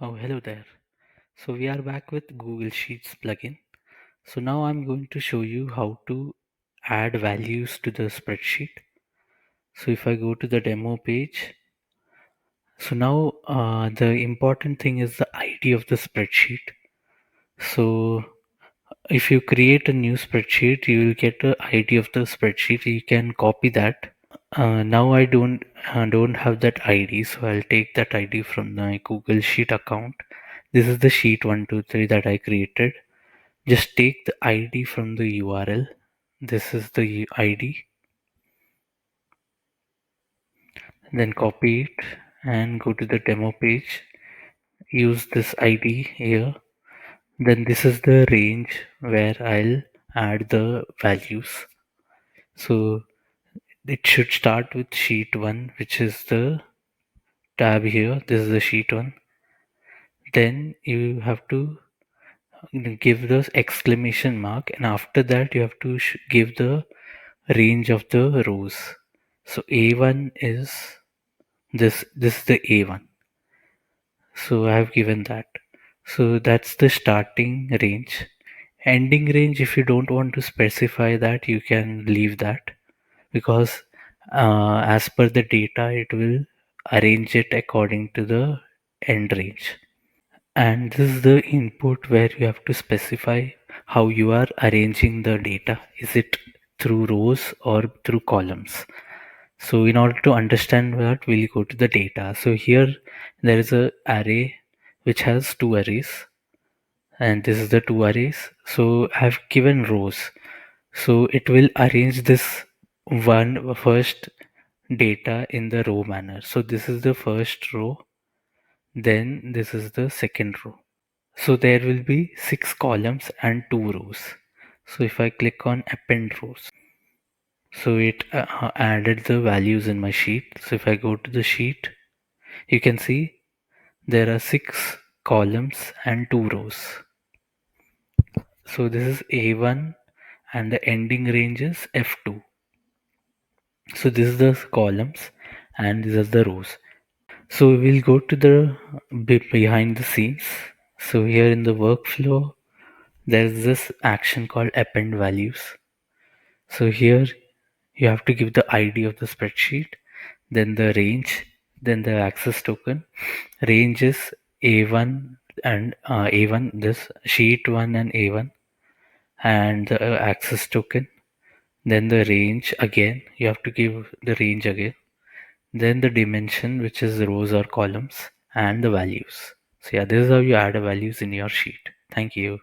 Oh, hello there. So we are back with Google Sheets plugin. So now I'm going to show you how to add values to the spreadsheet. So if I go to the demo page, so now the important thing is the ID of the spreadsheet. So if you create a new spreadsheet, you will get the ID of the spreadsheet. You can copy that. Now I don't have that ID, so I'll take that ID from my Google Sheet account. This is the sheet 123 that I created. Just take the ID from the URL. This is the ID. Then copy it and go to the demo page. Use this ID here. Then this is the range where I'll add the values. So it should start with sheet 1, which is the tab here. This is the sheet 1. Then you have to give the exclamation mark, and after that you have to give the range of the rows. So A1 is this is the A1. So I have given that. So that's the starting range. Ending range, if you don't want to specify that, you can leave that, because as per the data it will arrange it according to the end range. And this is the input where you have to specify how you are arranging the data. Is it through rows or through columns? So in order to understand that, we'll go to the data. So here there is a array which has two arrays, and this is the two arrays. So I've given rows. So it will arrange this one first data in the row manner. So this is the first row, then this is the second row. So there will be 6 columns and 2 rows. So if I click on append rows, so it added the values in my sheet. So if I go to the sheet, you can see there are 6 columns and 2 rows. So this is A1 and the ending range is F2. So this is the columns and these are the rows. So we'll go to the behind the scenes. So here in the workflow, there's this action called append values. So here you have to give the ID of the spreadsheet, then the range, then the access token. Range is A1 and A1, this sheet 1 and A1, and the access token. Then the range again, you have to give the range again. Then the dimension, which is rows or columns, and the values. So yeah, this is how you add values in your sheet. Thank you.